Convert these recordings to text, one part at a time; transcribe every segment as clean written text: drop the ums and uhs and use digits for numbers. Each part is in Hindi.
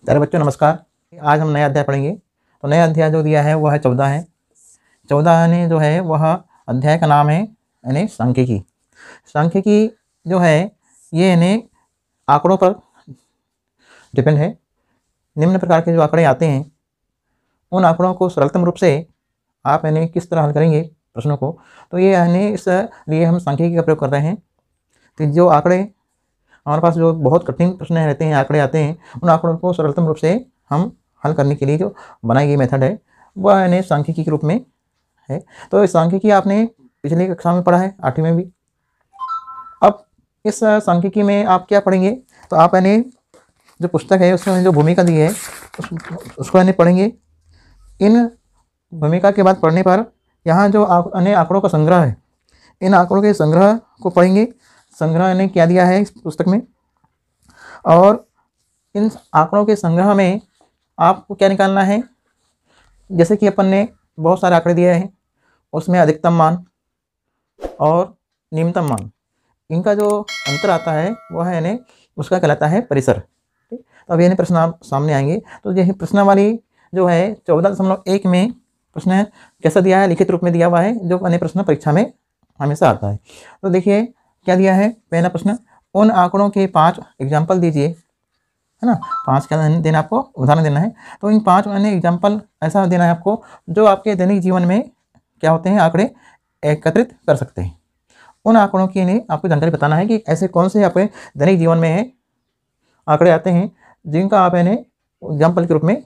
प्यारे बच्चों नमस्कार। आज हम नया अध्याय पढ़ेंगे। तो नया अध्याय जो दिया है वह है 14 है। 14 ने जो है वह अध्याय का नाम है यानी सांख्यिकी। सांख्यिकी जो है ये यानी आंकड़ों पर डिपेंड है। निम्न प्रकार के जो आंकड़े आते हैं उन आंकड़ों को सरलतम रूप से आप यानी किस तरह हल करेंगे प्रश्नों को, तो ये यानी इसलिए हम सांख्यिकी का प्रयोग कर रहे हैं। तो जो आंकड़े हमारे पास जो बहुत कठिन प्रश्न रहते हैं, आंकड़े आते हैं, उन आंकड़ों को सरलतम रूप से हम हल करने के लिए जो बनाई गई मेथड है वह यानी सांख्यिकी के रूप में है। तो इस सांख्यिकी आपने पिछली कक्षा में पढ़ा है, 8वीं में भी। अब इस सांख्यिकी में आप क्या पढ़ेंगे, तो आप यानी जो पुस्तक है उसमें जो भूमिका दी है उसको यानी पढ़ेंगे। इन भूमिका के बाद पढ़ने पर यहाँ जो अन्य आंकड़ों का संग्रह है, इन आंकड़ों के संग्रह को पढ़ेंगे। संग्रह ने क्या दिया है इस पुस्तक में, और इन आंकड़ों के संग्रह में आपको क्या निकालना है। जैसे कि अपन ने बहुत सारे आंकड़े दिए हैं, उसमें अधिकतम मान और न्यूनतम मान, इनका जो अंतर आता है वह है यानी उसका कहलाता है परिसर। ठीक, तो अब यानी प्रश्न आप सामने आएंगे। तो यही प्रश्नावली जो है 14.1 में प्रश्न कैसा दिया है, लिखित रूप में दिया हुआ है, जो अन्य प्रश्न परीक्षा में हमेशा आता है। तो देखिए क्या दिया है। पहला प्रश्न, उन आंकड़ों के 5 एग्जाम्पल दीजिए, है ना। 5 क्या देना, आपको उदाहरण देना है। तो इन 5 अन्य एग्जाम्पल ऐसा देना है आपको जो आपके दैनिक जीवन में क्या होते हैं, आंकड़े एकत्रित कर सकते हैं। उन आंकड़ों की नहीं आपको जानकारी बताना है कि ऐसे कौन से आपके दैनिक जीवन में आंकड़े आते हैं जिनका आप यानी एग्जाम्पल के रूप में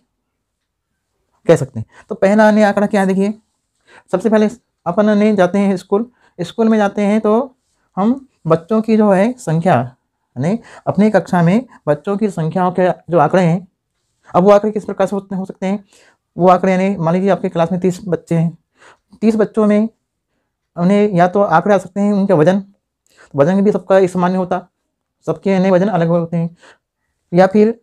कह सकते हैं। तो पहला अन्य आंकड़ा क्या है, देखिए। सबसे पहले अपन ने जाते हैं स्कूल में जाते हैं, तो हम बच्चों की जो है संख्या यानी अपनी कक्षा में बच्चों की संख्याओं के जो आंकड़े हैं, अब वो आंकड़े किस प्रकार से हो सकते हैं। वो आंकड़े यानी मान लीजिए आपके क्लास में 30 बच्चे हैं, 30 बच्चों में उन्हें या तो आंकड़े आ सकते हैं उनका वजन भी सबका एक सामान्य होता, सबके यानी वजन अलग होते हैं। या फिर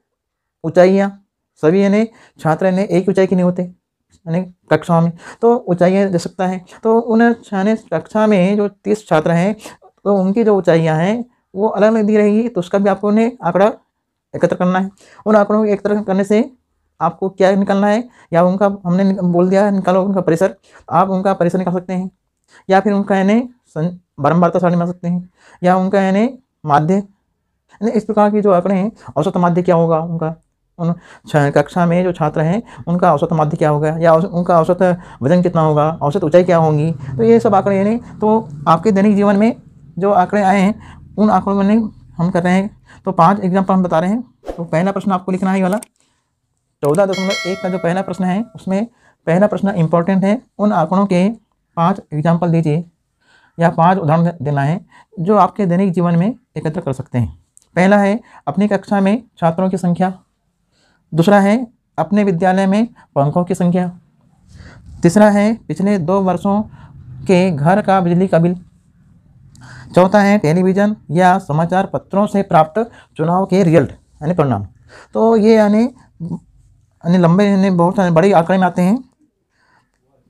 ऊंचाइयाँ, सभी यानी छात्र यानी एक ऊंचाई के नहीं होते यानी कक्षाओं में, तो ऊंचाइयाँ दे सकता है। तो उन यानी कक्षा में जो 30 छात्र हैं तो उनकी जो ऊंचाइयाँ हैं वो अलग अलग दी रहेगी, तो उसका भी आपको उन्हें आंकड़ा एकत्र करना है। उन आंकड़ों को एकत्र करने से आपको क्या निकालना है, या उनका हमने बोल दिया निकालो उनका परिसर, आप उनका परिसर निकाल सकते हैं। या फिर उनका यानी बारंबारता सारणी बना सकते हैं, या उनका यानी माध्य यानी इस प्रकार के जो आंकड़े हैं। औसत माध्य क्या होगा उनका, उन कक्षा में जो छात्र हैं उनका औसत माध्य क्या होगा, या उनका औसत वजन कितना होगा, औसत ऊंचाई क्या होंगी। तो ये सब आंकड़े यानी तो आपके दैनिक जीवन में जो आंकड़े आए हैं उन आंकड़ों में हम कर रहे हैं। तो 5 एग्जाम्पल हम बता रहे हैं। तो पहला प्रश्न आपको लिखना है ये वाला 14.1 का जो पहला प्रश्न है, उसमें पहला प्रश्न इंपॉर्टेंट है। उन आंकड़ों के 5 एग्जाम्पल दीजिए या 5 उदाहरण देना है जो आपके दैनिक जीवन में एकत्र कर सकते हैं। पहला है अपनी कक्षा में छात्रों की संख्या, दूसरा है अपने विद्यालय में पंखों की संख्या, तीसरा है पिछले 2 वर्षों के घर का बिजली का बिल, चौथा है टेलीविज़न या समाचार पत्रों से प्राप्त चुनाव के रिजल्ट यानी परिणाम। तो ये यानी लंबे यानी बहुत सारे बड़े आंकड़े में आते हैं।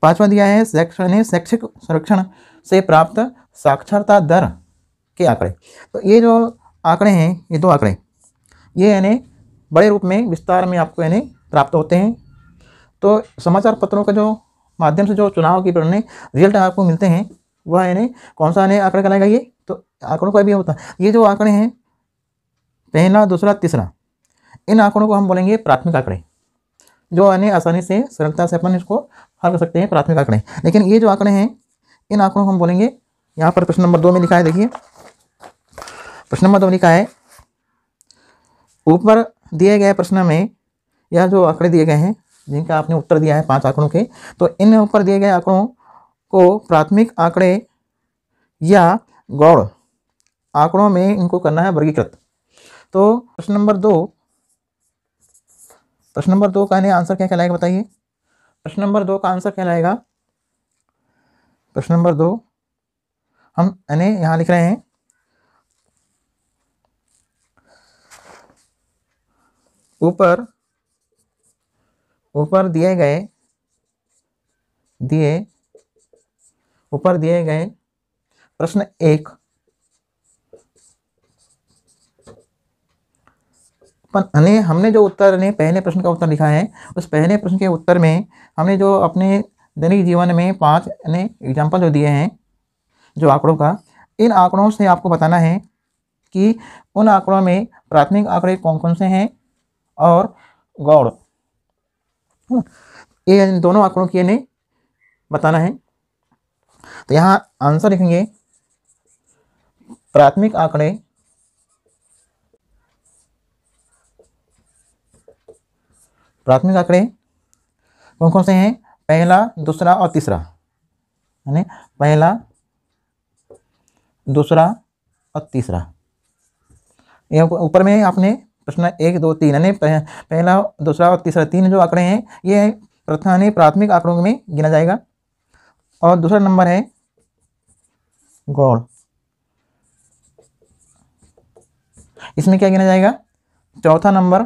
पांचवा दिया है शैक्षिक सर्वेक्षण से प्राप्त साक्षरता दर के आंकड़े। तो ये जो आंकड़े हैं, ये 2 आंकड़े ये यानी बड़े रूप में विस्तार में आपको यानी प्राप्त होते हैं। तो समाचार पत्रों का जो माध्यम से जो चुनाव की परिणाम रिजल्ट आपको मिलते हैं वह यानी कौन सा यानी आंकड़ा कहलाएगा, ये तो आंकड़ों का भी होता है। ये जो आंकड़े हैं पहला, दूसरा, तीसरा, इन आंकड़ों को हम बोलेंगे प्राथमिक आंकड़े, जो यानी आसानी से सरलता से अपन इसको हल कर सकते हैं, प्राथमिक आंकड़े। लेकिन ये जो आंकड़े हैं इन आंकड़ों को हम बोलेंगे, यहाँ पर प्रश्न नंबर 2 में लिखा है, देखिए प्रश्न नंबर 2 में लिखा है ऊपर दिए गए प्रश्न में यह जो आंकड़े दिए गए हैं जिनका आपने उत्तर दिया है 5 आंकड़ों के, तो इन ऊपर दिए गए आंकड़ों को प्राथमिक आंकड़े या गौड़ आंकड़ों में इनको करना है वर्गीकृत। तो प्रश्न नंबर 2 का आंसर क्या कहलाएगा बताइए। प्रश्न नंबर 2 का आंसर कहलाएगा, प्रश्न नंबर 2 हम यानी यहाँ लिख रहे हैं ऊपर दिए गए प्रश्न 1 यानी हमने जो उत्तर ने पहले प्रश्न का उत्तर लिखा है, उस पहले प्रश्न के उत्तर में हमने जो अपने दैनिक जीवन में 5 यानी एग्जाम्पल जो दिए हैं जो आंकड़ों का, इन आंकड़ों से आपको बताना है कि उन आंकड़ों में प्राथमिक आंकड़े कौन कौन से हैं और गौड़, ये इन दोनों आंकड़ों की इन्हें बताना है। तो यहाँ आंसर लिखेंगे प्राथमिक आंकड़े कौन कौन से हैं, पहला, दूसरा और तीसरा, यानी पहला, दूसरा और तीसरा। ये ऊपर में आपने प्रश्न 1 2 3 यानी पहला, दूसरा और तीसरा 3 जो आंकड़े हैं ये प्रथम प्राथमिक आंकड़ों में गिना जाएगा। और दूसरा नंबर है गौड़, इसमें क्या गिना जाएगा, चौथा नंबर,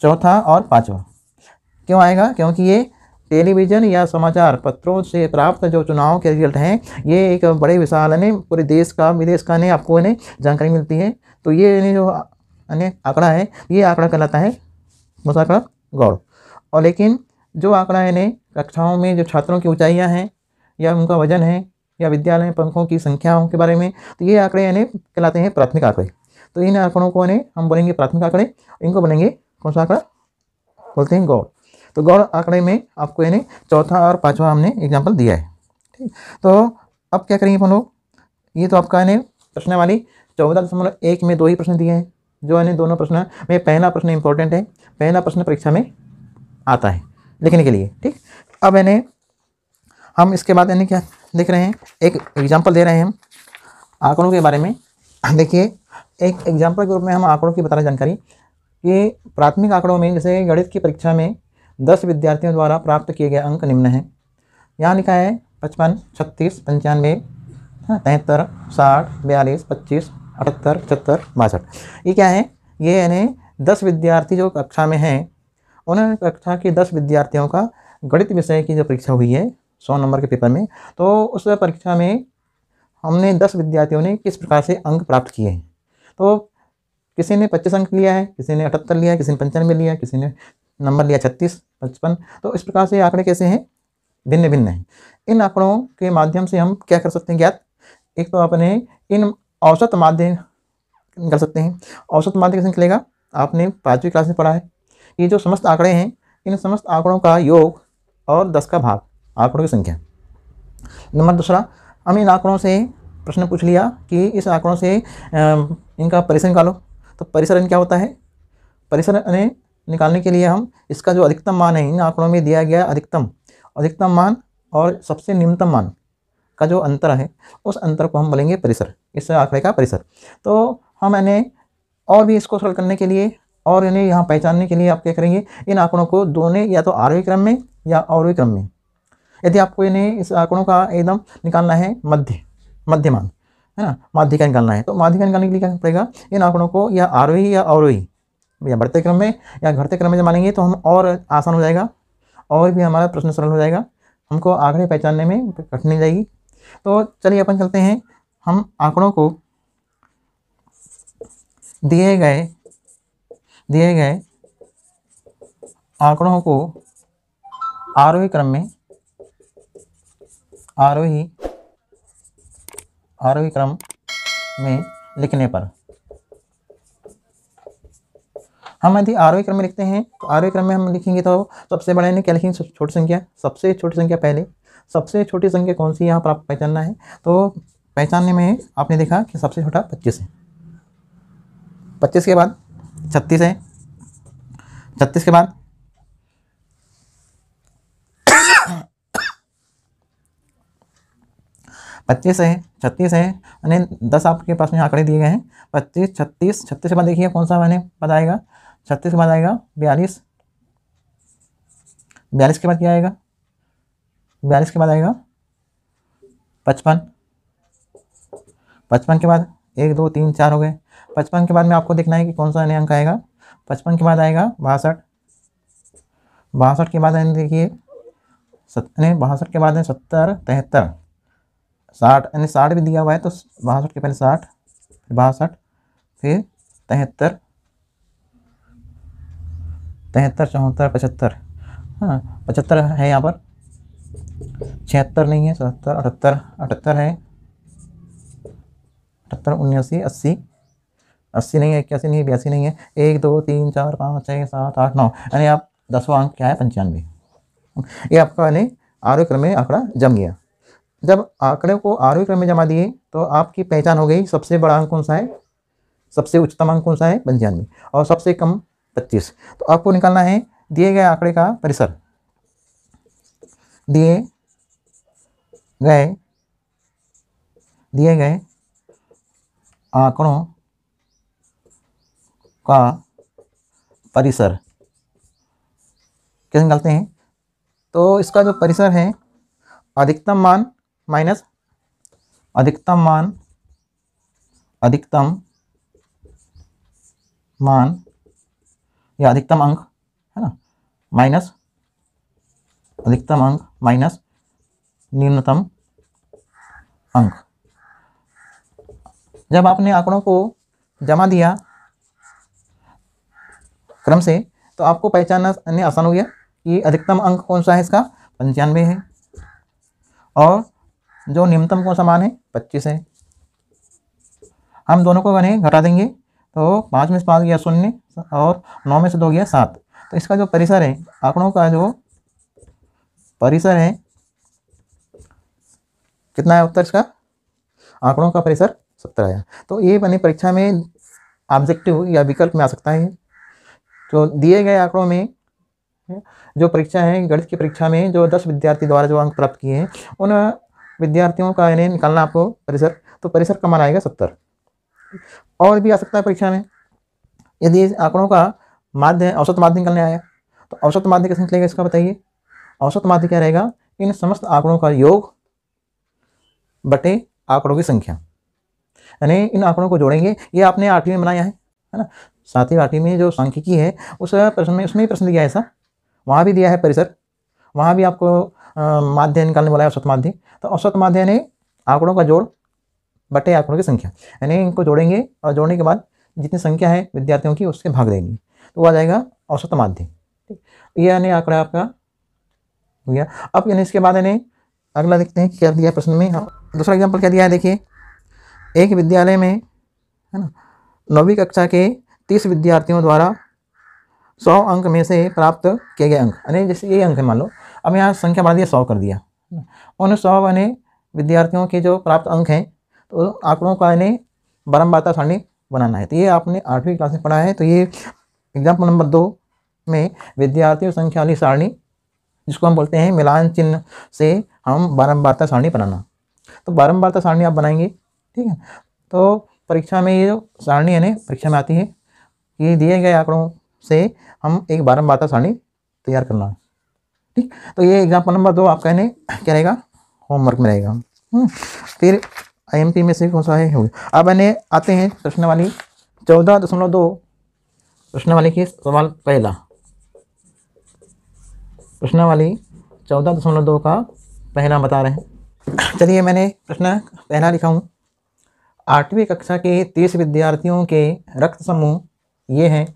चौथा और पांचवा। क्यों आएगा, क्योंकि ये टेलीविज़न या समाचार पत्रों से प्राप्त जो चुनाव के रिजल्ट हैं ये एक बड़े विशाल ने पूरे देश का विदेश का ने आपको इन्हें जानकारी मिलती है। तो ये जो आंकड़ा है ये आंकड़ा कहलाता है कौन सा आंकड़ा, गौड़। और लेकिन जो आंकड़ा है कक्षाओं में जो छात्रों की ऊंचाइयां हैं या उनका वजन है या विद्यालय में पंखों की संख्याओं के बारे में, तो ये आंकड़े कहलाते हैं प्राथमिक आंकड़े। तो इन आंकड़ों को हम बोलेंगे प्राथमिक आंकड़े, इनको बोलेंगे कौन सा आंकड़ा, बोलते हैं गौड़। तो गौड़ आंकड़े में आपको चौथा और पांचवा हमने एग्जाम्पल दिया है। ठीक, तो अब क्या करेंगे अपन लोग, ये तो आपका प्रश्नावली 14.1 में 2 ही प्रश्न दिए हैं, जो दोनों प्रश्न में पहला प्रश्न इंपॉर्टेंट है, पहला प्रश्न परीक्षा में आता है लिखने के लिए। ठीक, अब हम इसके बाद क्या देख रहे हैं, एक एग्जाम्पल दे रहे हैं हम आंकड़ों के बारे में। देखिए, एक एग्जाम्पल के रूप में हम आंकड़ों की बता रहे जानकारी कि प्राथमिक आंकड़ों में जैसे गणित की परीक्षा में 10 विद्यार्थियों द्वारा प्राप्त किए गए अंक निम्न हैं। यहाँ लिखा है 55, 36, 95, 73, 60, 42, 25, 78, 75, 62। ये क्या है, ये 10 विद्यार्थी जो कक्षा में हैं, उन कक्षा के 10 विद्यार्थियों का गणित विषय की जो परीक्षा हुई है 100 नंबर के पेपर में, तो उस परीक्षा में हमने 10 विद्यार्थियों ने किस प्रकार से अंक प्राप्त किए हैं। तो किसी ने 25 अंक लिया है, किसी ने 78 लिया है, किसी ने 95 लिया, किसी ने नंबर लिया 36, 55। तो इस प्रकार से आंकड़े कैसे हैं, भिन्न भिन्न हैं। इन आंकड़ों के माध्यम से हम क्या कर सकते हैं ज्ञात, एक तो अपने इन औसत माध्य निकल सकते हैं। औसत माध्य कैसे निकलेगा, आपने 5वीं क्लास में पढ़ा है, ये जो समस्त आंकड़े हैं इन समस्त आंकड़ों का योग और 10 का भाग, आंकड़ों की संख्या। नंबर दूसरा, हम इन आंकड़ों से प्रश्न पूछ लिया कि इस आंकड़ों से इनका परिसर निकालो। तो परिसर क्या होता है, परिसर निकालने के लिए हम इसका जो अधिकतम मान है, इन आंकड़ों में दिया गया अधिकतम मान और सबसे निम्नतम मान का जो अंतर है, उस अंतर को हम बोलेंगे परिसर, इस आंकड़े का परिसर। तो हम और भी इसको सरल करने के लिए और यहाँ पहचानने के लिए आप क्या करेंगे, इन आंकड़ों को दोनों या तो आरोही क्रम में या अवरोही क्रम में, यदि आपको इस आंकड़ों का एकदम निकालना है मध्य मान, है ना, माध्य का निकालना है, तो माध्य का निकालने के लिए क्या पड़ेगा, इन आंकड़ों को या आरोही या अवरोही या बढ़ते क्रम में या घटते क्रम में जब मानेंगे तो हम और आसान हो जाएगा और भी हमारा प्रश्न सरल हो जाएगा, हमको आंकड़े पहचानने में कठिनाई नहीं जाएगी। तो चलिए अपन चलते हैं, हम आंकड़ों को दिए गए आंकड़ों को आरोही क्रम में आरोही क्रम में लिखने पर, हम यदि आरोही क्रम में लिखते हैं तो आरोही क्रम में हम लिखेंगे तो सबसे बड़े क्या लिखेंगे, छोटी संख्या, सबसे छोटी संख्या पहले, सबसे छोटी संख्या कौन सी यहाँ पर आपको पहचानना है। तो पहचानने में आपने देखा कि सबसे छोटा 25 है, 25 के बाद 36 है, 36 के बाद 25 है, 36 है, यानी 10 आपके पास में आंकड़े दिए गए हैं, 25, 36, 36 के बाद देखिए कौन सा मैंने बताएगा, 36 के बाद आएगा 42, 42 के बाद क्या आएगा, 42 के बाद आएगा 55, 55 के बाद 1 2 3 4 हो गए। 55 के बाद में आपको देखना है कि कौन सा नया अंक आएगा, 55 के बाद आएगा 62, 62 के बाद देखिए 62 के बाद है 70, 73, 60, यानी 60 भी दिया हुआ है तो 62 के पहले 60, 62, फिर 73, 73, 74, 75, हाँ 75 है यहाँ पर, 76 नहीं है, 77, 78, 78 है, 78, 79, 80, 80 नहीं है, 81 नहीं है, 82 नहीं है, 1 2 3 4 5 6 7 8 9, यानी आप 10वां अंक क्या है 95। ये आपका यानी आरोही क्रम में आंकड़ा जम गया। जब आंकड़े को आरोही क्रम में जमा दिए तो आपकी पहचान हो गई, सबसे बड़ा अंक कौन सा है, सबसे उच्चतम अंक कौन सा है 95, और सबसे कम 25। तो आपको निकालना है दिए गए आंकड़े का परिसर, दिए गए आंकड़ों का परिसर कैसे निकालते हैं। तो इसका जो परिसर है, अधिकतम मान माइनस अधिकतम मान या अधिकतम अंक है ना, माइनस अधिकतम अंक माइनस न्यूनतम अंक। जब आपने आंकड़ों को जमा दिया क्रम से तो आपको पहचानना आसान हो गया कि अधिकतम अंक कौन सा है, इसका 95 है, और जो न्यूनतम कौन सा मान है 25 है। हम दोनों को बने घटा देंगे तो 5 में से 5 गया 0 और 9 में से 2 गया 7। तो इसका जो परिसर है, आंकड़ों का जो परिसर है कितना है उत्तर इसका, आंकड़ों का परिसर 70 आया। तो ये बने परीक्षा में ऑब्जेक्टिव या विकल्प में आ सकता है। तो दिए गए आंकड़ों में जो परीक्षा है, गणित की परीक्षा में जो 10 विद्यार्थी द्वारा जो अंक प्राप्त किए हैं, उन विद्यार्थियों का इन्हें निकालना आपको परिसर, तो परिसर का मान आएगा 70। और भी आ सकता है परीक्षा में, यदि आंकड़ों का माध्य औसत माध्य निकलने आया तो औसत माध्य कैसे निकलेगा इसका बताइए। औसत माध्य क्या रहेगा, इन समस्त आंकड़ों का योग बटे आंकड़ों की संख्या, यानी इन आंकड़ों को जोड़ेंगे। ये आपने 8वीं में बनाया है ना, 7वीं 8वीं में जो सांख्यिकी है उस प्रश्न में, उसमें ही प्रश्न दिया है ऐसा, वहाँ भी दिया है परिसर, वहाँ भी आपको माध्य निकालने वाला है औसत माध्य। तो औसत माध्य यानी आंकड़ों का जोड़ बटे आंकड़ों की संख्या, यानी इनको जोड़ेंगे और जोड़ने के बाद जितनी संख्या है विद्यार्थियों की उससे भाग देंगे तो आ जाएगा औसत माध्य। ये यानी आंकड़ा आपका हो गया। अब यानी इसके बाद यानी अगला देखते हैं क्या दिया प्रश्न में। हाँ, दूसरा एग्जाम्पल क्या दिया है देखिए, एक विद्यालय में है ना 9वीं कक्षा के 30 विद्यार्थियों द्वारा 100 अंक में से प्राप्त किए गए अंक, यानी जैसे ये अंक है मान लो, अब यहाँ संख्या बढ़ा दिया 100 कर दिया, उन 100 यानी विद्यार्थियों के जो प्राप्त अंक हैं तो आंकड़ों का यानी बारंबारता सारणी बनाना है। तो ये आपने 8वीं क्लास में पढ़ा है। तो ये एग्जाम्पल नंबर 2 में विद्यार्थियों संख्या वाली सारणी, जिसको हम बोलते हैं मिलान चिन्ह से हम बारंबारता सारणी बनाना। तो बारंबारता सारणी आप बनाएंगे, ठीक है। तो परीक्षा में ये जो सारणी है ना परीक्षा में आती है कि दिए गए आंकड़ों से हम एक बारंबारता सारणी तैयार करना, ठीक। तो ये एग्जाम्पल नंबर 2 आपका यानी क्या रहेगा, होमवर्क में रहेगा। फिर IMP में से कौन सा है, अब यानी आते हैं प्रश्नावली 14.2, प्रश्नावली के सवाल पहला, प्रश्नावली 14.2 का पहला बता रहे हैं। चलिए मैंने प्रश्न पहला लिखा हूँ, 8वीं कक्षा के 30 विद्यार्थियों के रक्त समूह ये हैं।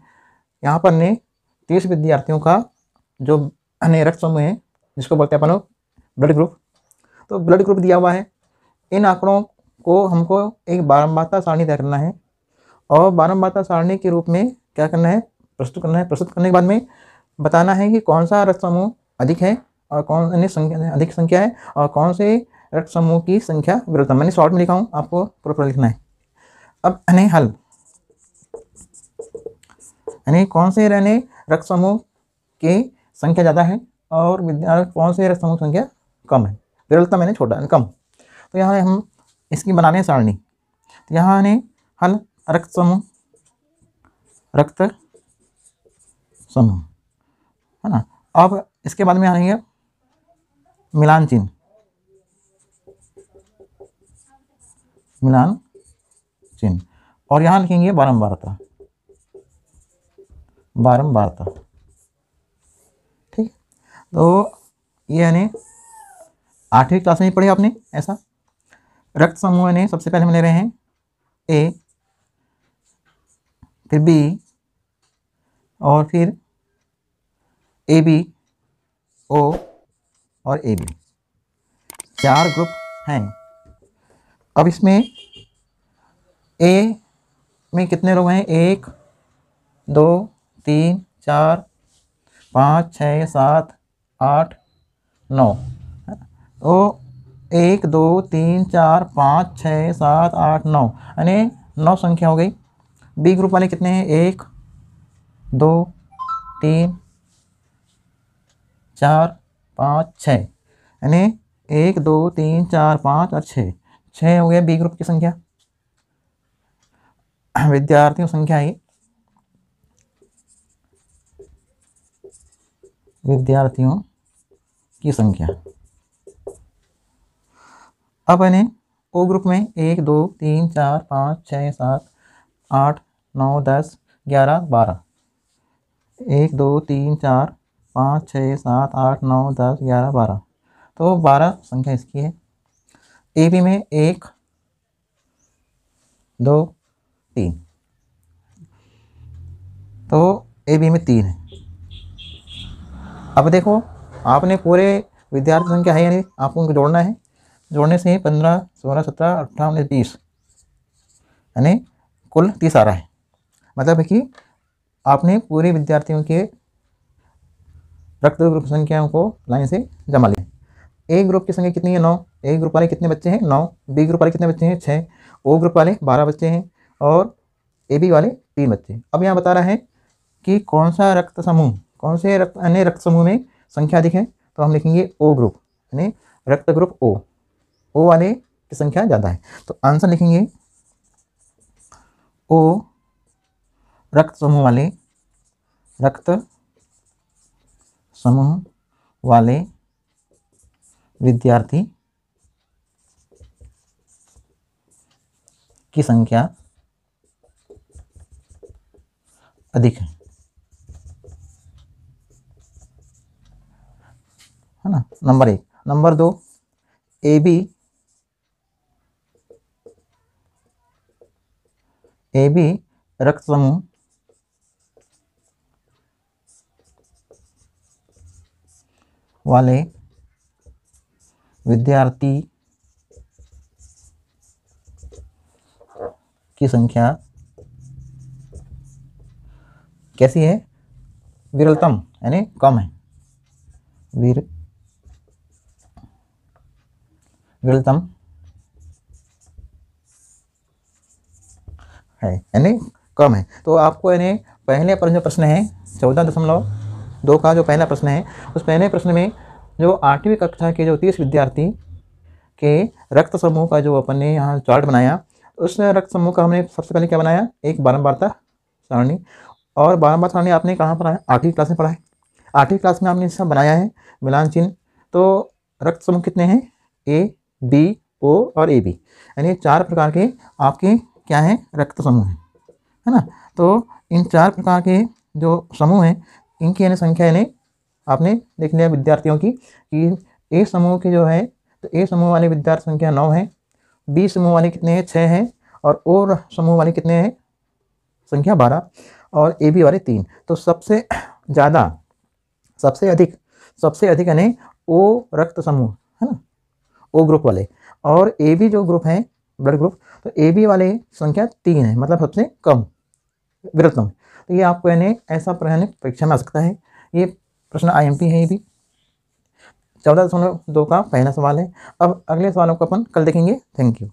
यहाँ पर ने 30 विद्यार्थियों का जो रक्त समूह है जिसको बोलते हैं अपन लोग ब्लड ग्रुप, तो ब्लड ग्रुप दिया हुआ है। इन आंकड़ों को हमको एक बारंबारता सारणी तय करना है और बारंबारता सारणी के रूप में क्या करना है, प्रस्तुत करना है। प्रस्तुत करने के बाद में बताना है कि कौन सा रक्त समूह अधिक है और कौन संख्या अधिक संख्या है और कौन से रक्त समूह की संख्या विरलतम। मैंने शॉर्ट में लिखा हूँ, आपको पूरा लिखना है। अब यानी हल, यानी कौन से रहने रक्त समूह की संख्या ज़्यादा है और कौन से रक्त समूह की संख्या कम है, विरलतम मैंने छोटा कम। तो यहाँ हम इसकी बनाने हैं सारणी। तो यहाँ ने हल रक्त समूह है ना। अब इसके बाद में आएंगे मिलान चिन्ह, और यहाँ लिखेंगे बारंबारता, ठीक। तो ये यानी 8वीं क्लास में पढ़े आपने ऐसा। रक्त समूह ने सबसे पहले हम ले रहे हैं A, फिर B और फिर ए बी, ओ और ए बी, 4 ग्रुप हैं। अब इसमें ए में कितने लोग हैं? 1 2 3 4 5 6 7 8 9। तो 1 2 3 4 5 6 7 8 9, यानी 9 संख्या हो गई। बी ग्रुप वाले कितने हैं? 1 2 3 4 5 6, यानी 1 2 3 4 5 और 6 हो गया बी ग्रुप की संख्या। विद्यार्थियों संख्या ही विद्यार्थियों की संख्या। अब इन्हें ओ ग्रुप में 1 2 3 4 5 6 7 8 9 10 11 12, 1 2 3 4 5 6 7 8 9 10 11 12, तो 12 संख्या इसकी है। ए बी में 1 2 3, तो ए बी में 3 है। अब देखो, आपने पूरे विद्यार्थी संख्या है, यानी आपको उनको जोड़ना है। जोड़ने से 15 16 17 18 19 20, यानी कुल 30 आ रहा है। मतलब है कि आपने पूरे विद्यार्थियों के रक्त ग्रुप संख्याओं को लाइन से जमा लिया। ए ग्रुप की संख्या कितनी है? 9। ए ग्रुप वाले कितने बच्चे हैं? 9। बी ग्रुप वाले कितने बच्चे हैं? 6। ओ ग्रुप वाले 12 बच्चे हैं और ए बी वाले 3 बच्चे। अब यहाँ बता रहा है कि कौन सा रक्त समूह, कौन से अन्य रक्त समूह में संख्या अधिक है, तो हम लिखेंगे ओ ग्रुप, यानी रक्त ग्रुप ओ। ओ वाले की संख्या ज़्यादा है, तो आंसर लिखेंगे ओ रक्त समूह वाले विद्यार्थी की संख्या अधिक है ना, नंबर 1। नंबर 2, ए बी रक्त समूह वाले विद्यार्थी की संख्या कैसी है? विरलतम, यानी कम है। विरलतम है, यानी कम है। तो आपको यानी पहले पर जो प्रश्न है 14.2 का जो पहला प्रश्न है, उस पहले प्रश्न में जो 8वीं कक्षा के जो 30 विद्यार्थी के रक्त समूह का जो अपन ने यहाँ चार्ट बनाया, उस रक्त समूह का हमने सबसे पहले क्या बनाया? एक बारंबारता सारणी। और बारंबार सारणी आपने कहाँ पढ़ा है? 8वीं क्लास में पढ़ा है। 8वीं क्लास में आपने सब बनाया है मिलान चिन्ह। तो रक्त समूह कितने हैं? ए बी ओ और ए बी, यानी 4 प्रकार के आपके क्या हैं? रक्त समूह है ना। तो इन 4 प्रकार के जो समूह हैं, इनकी यानी संख्या यानी आपने देख लिया विद्यार्थियों की कि ए समूह की जो है, तो ए समूह वाले विद्यार्थी संख्या 9 है, बी समूह वाले कितने हैं? 6 हैं, और ओ समूह वाले कितने हैं? संख्या 12, और ए बी वाले 3। तो सबसे ज़्यादा, सबसे अधिक यानी ओ रक्त समूह है ना, ओ ग्रुप वाले। और ए बी जो ग्रुप है, ब्लड ग्रुप, तो ए बी वाले संख्या 3 है, मतलब सबसे कम, विरलतम। तो ये आपको यानी ऐसा प्रश्न परीक्षा में आ सकता है। ये प्रश्न IMP है। ये भी 14.2 का पहला सवाल है। अब अगले सवालों को अपन कल देखेंगे। Thank you.